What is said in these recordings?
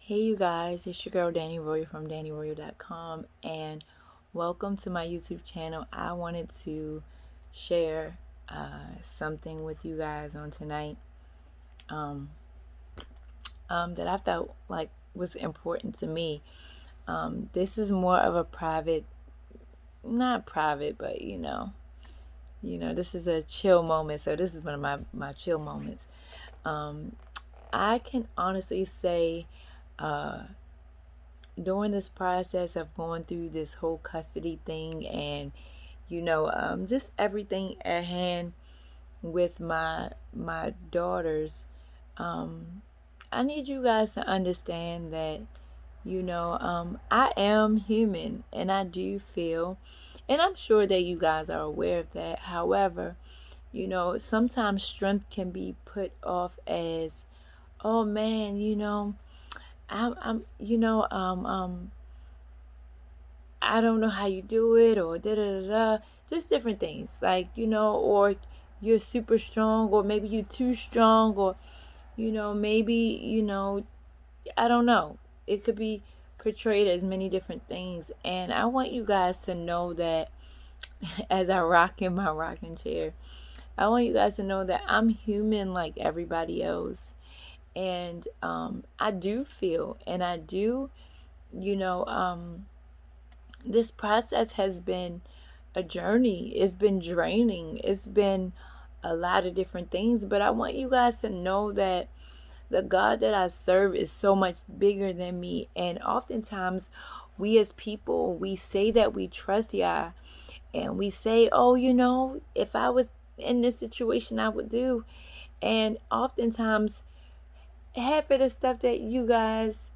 Hey you guys, it's your girl Danny Royal from DannyRoyal.com, and welcome to my YouTube channel. I wanted to share something with you guys on tonight um, that I felt like was important to me. This is more of a private, not private, but this is a chill moment. So this is one of my chill moments. I can honestly say, during this process of going through this whole custody thing and just everything at hand with my daughters, I need you guys to understand that I am human and I do feel, and I'm sure that you guys are aware of that. However, sometimes strength can be put off as, oh man, I'm I don't know how you do it, or da da da da, just different things, like, or you're super strong, or maybe you're too strong, or maybe, I don't know. It could be portrayed as many different things, and I want you guys to know that as I rock in my rocking chair, I want you guys to know that I'm human like everybody else, and I do feel, and I do, you know, this process has been a journey. It's been draining. It's been a lot of different things. But I want you guys to know that the God that I serve is so much bigger than me. And oftentimes, we as people, we say that we trust Yah. And we say, oh, if I was in this situation, I would do. And oftentimes, half of the stuff that you guys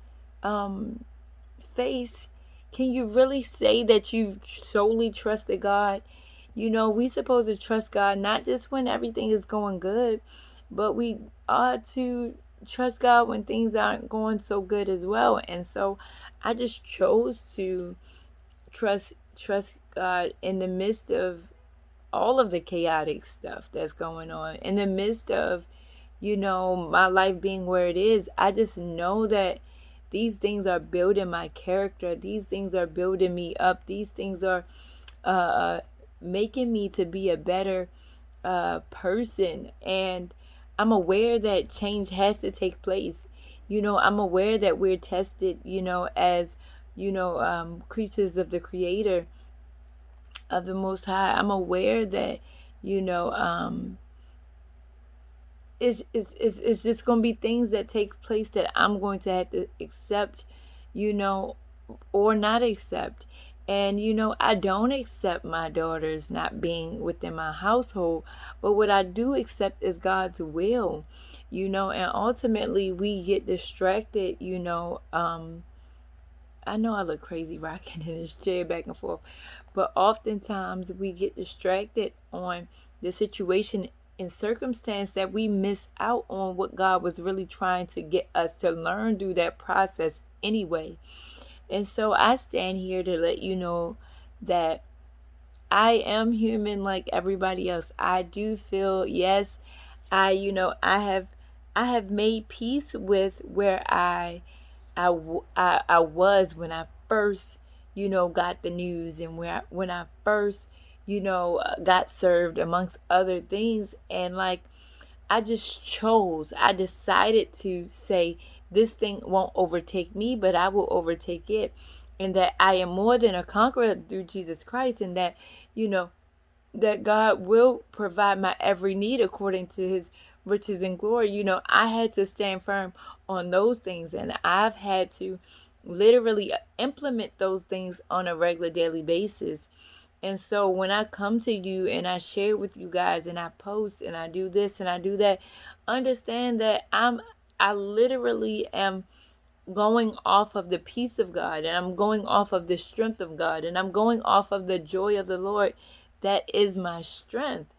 face, can you really say that you've solely trusted God? We supposed to trust God not just when everything is going good, but we ought to trust God when things aren't going so good as well. And so I just chose to trust God in the midst of all of the chaotic stuff that's going on, in the midst of my life being where it is. I just know that these things are building my character. These things are building me up. These things are making me to be a better person. And I'm aware that change has to take place. I'm aware that we're tested, as, creatures of the Creator, of the Most High. I'm aware that, it's just going to be things that take place that I'm going to have to accept, or not accept. And, I don't accept my daughters not being within my household, but what I do accept is God's will, and ultimately we get distracted, I know I look crazy rocking in this chair back and forth, but oftentimes we get distracted on the situation and circumstance that we miss out on what God was really trying to get us to learn through that process anyway. And so I stand here to let you know that I am human like everybody else. I do feel, yes, I have made peace with where I was when I first, got the news, and when I first, got served, amongst other things. And like, I decided to say, this thing won't overtake me, but I will overtake it. And that I am more than a conqueror through Jesus Christ, and that, that God will provide my every need according to his riches and glory. I had to stand firm on those things, and I've had to literally implement those things on a regular daily basis. And so when I come to you and I share with you guys, and I post and I do this and I do that, understand that I literally am going off of the peace of God, and I'm going off of the strength of God, and I'm going off of the joy of the Lord. That is my strength.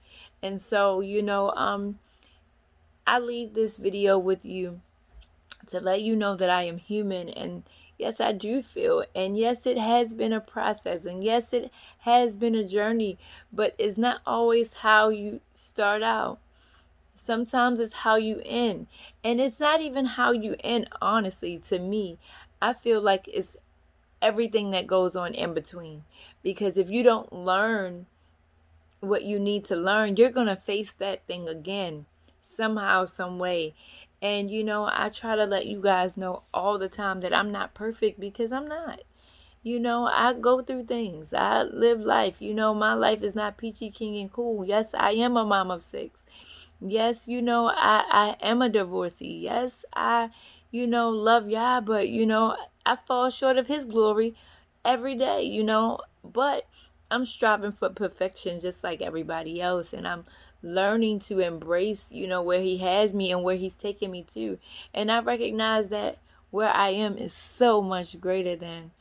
And so, I leave this video with you to let you know that I am human, and yes, I do feel, and yes, it has been a process, and yes, it has been a journey, but it's not always how you start out. Sometimes it's how you end. And it's not even how you end, honestly, to me. I feel like it's everything that goes on in between. Because if you don't learn what you need to learn, you're going to face that thing again, somehow, some way. And, I try to let you guys know all the time that I'm not perfect, because I'm not. I go through things. I live life. My life is not peachy king and cool. Yes, I am a mom of 6. Yes, I am a divorcee. Yes, I, love Yah, but, I fall short of his glory every day, but I'm striving for perfection just like everybody else. And I'm learning to embrace, where he has me and where he's taking me to. And I recognize that where I am is so much greater than,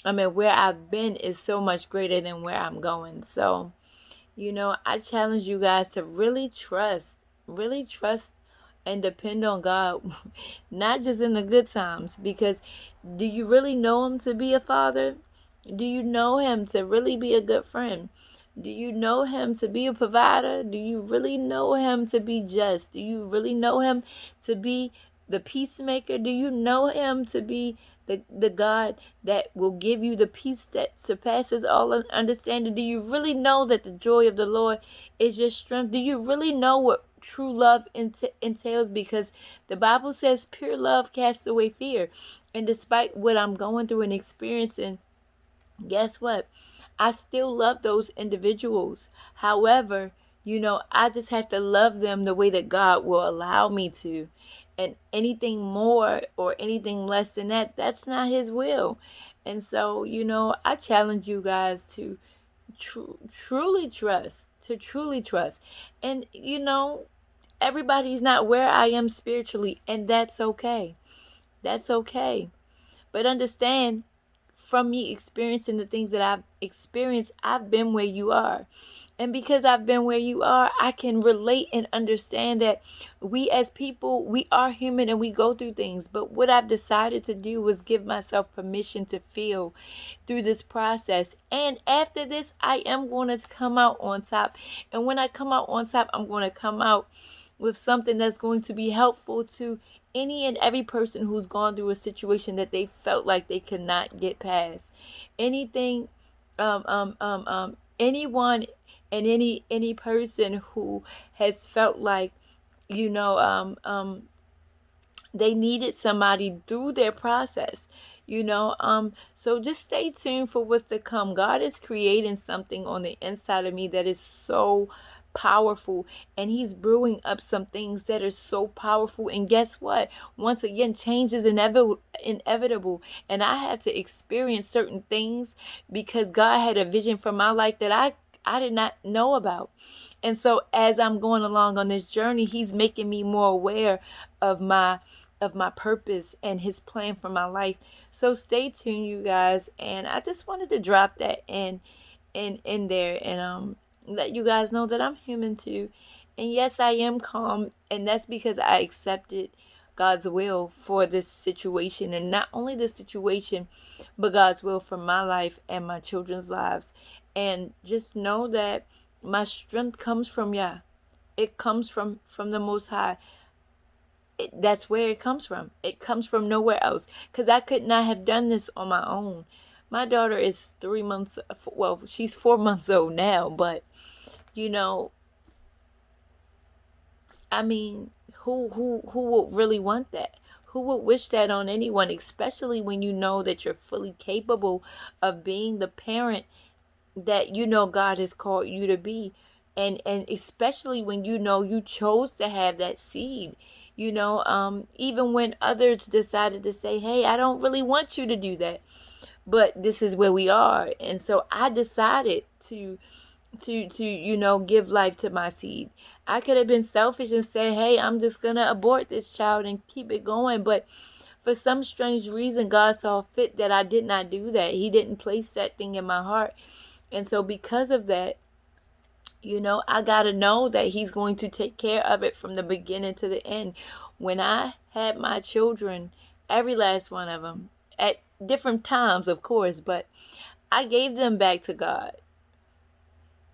where I've been is so much greater than where I'm going. So, I challenge you guys to really trust and depend on God, not just in the good times, because do you really know him to be a father? Do you know him to really be a good friend? Do you know him to be a provider? Do you really know him to be just? Do you really know him to be the peacemaker? Do you know him to be the God that will give you the peace that surpasses all understanding? Do you really know that the joy of the Lord is your strength? Do you really know what true love entails? Because the Bible says pure love casts away fear. And despite what I'm going through and experiencing, guess what? I still love those individuals. However, I just have to love them the way that God will allow me to. And anything more or anything less than that, that's not his will. And so, I challenge you guys to truly trust. And, everybody's not where I am spiritually, and that's okay. That's okay. But understand, from me experiencing the things that I've experienced, I've been where you are. And because I've been where you are, I can relate and understand that we as people, we are human and we go through things. But what I've decided to do was give myself permission to feel through this process. And after this, I am going to come out on top. And when I come out on top, I'm going to come out with something that's going to be helpful to any and every person who's gone through a situation that they felt like they could not get past. Anything, anyone and any person who has felt like, they needed somebody through their process. So just stay tuned for what's to come. God is creating something on the inside of me that is so powerful, and he's brewing up some things that are so powerful. And guess what? Once again, change is inevitable, and I have to experience certain things because God had a vision for my life that I did not know about. And so as I'm going along on this journey, he's making me more aware of my purpose and his plan for my life. So stay tuned, you guys. And I just wanted to drop that in there, and let you guys know that I'm human too. And yes, I am calm, and that's because I accepted God's will for this situation, and not only this situation, but God's will for my life and my children's lives. And just know that my strength comes from Yah. It comes from the Most High. That's where it comes from. It comes from nowhere else, because I could not have done this on my own. My daughter is 3 months, well, she's 4 months old now, but I mean, who would really want that? Who would wish that on anyone, especially when you know that you're fully capable of being the parent that God has called you to be, and especially when you chose to have that seed. Even when others decided to say, hey, I don't really want you to do that, but this is where we are. And so I decided to give life to my seed. I could have been selfish and say, hey, I'm just gonna abort this child and keep it going, but for some strange reason, God saw fit that I did not do that. He didn't place that thing in my heart. And so because of that, I gotta know that he's going to take care of it from the beginning to the end. When I had my children, every last one of them, at different times, of course, but I gave them back to God.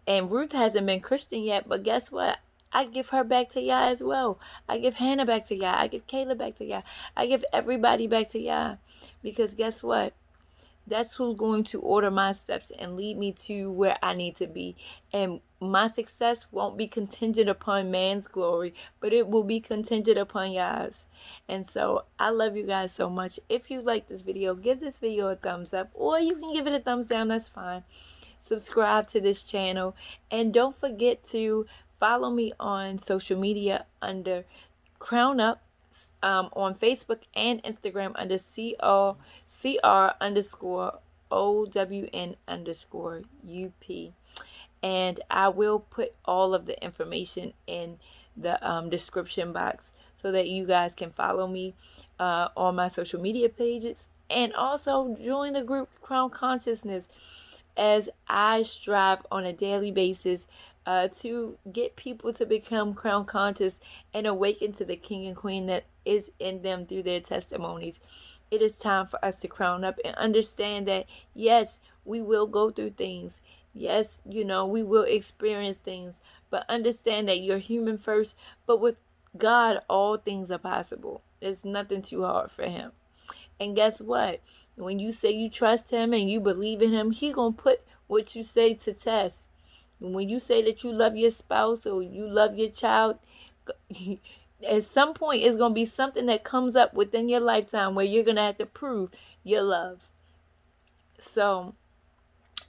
And Ruth hasn't been Christian yet, but guess what? I give her back to Yah as well. I give Hannah back to Yah. I give Kayla back to Yah. I give everybody back to Yah. Because guess what? That's who's going to order my steps and lead me to where I need to be. And my success won't be contingent upon man's glory, but it will be contingent upon Yah's. And so I love you guys so much. If you like this video, give this video a thumbs up, or you can give it a thumbs down. That's fine. Subscribe to this channel, and don't forget to follow me on social media under Crown Up, on Facebook and Instagram under CR_OWN_UP. And I will put all of the information in the description box so that you guys can follow me on my social media pages, and also join the group Crown Consciousness, as I strive on a daily basis to get people to become crown conscious and awaken to the king and queen that is in them through their testimonies. It is time for us to crown up and understand that, yes, we will go through things. Yes, we will experience things, but understand that you're human first, but with God, all things are possible. There's nothing too hard for him. And guess what? When you say you trust him and you believe in him, he gonna put what you say to test. When you say that you love your spouse or you love your child, at some point it's going to be something that comes up within your lifetime where you're going to have to prove your love. So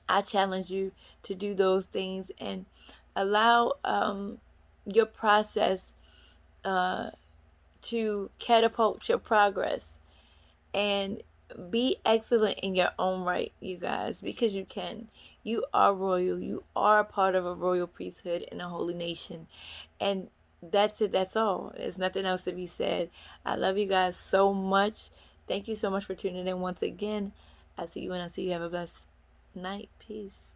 I challenge you to do those things and allow your process to catapult your progress, and be excellent in your own right, you guys, because you can. You are royal. You are a part of a royal priesthood in a holy nation. And that's it. That's all. There's nothing else to be said. I love you guys so much. Thank you so much for tuning in once again. I see you when I see you. Have a blessed night. Peace.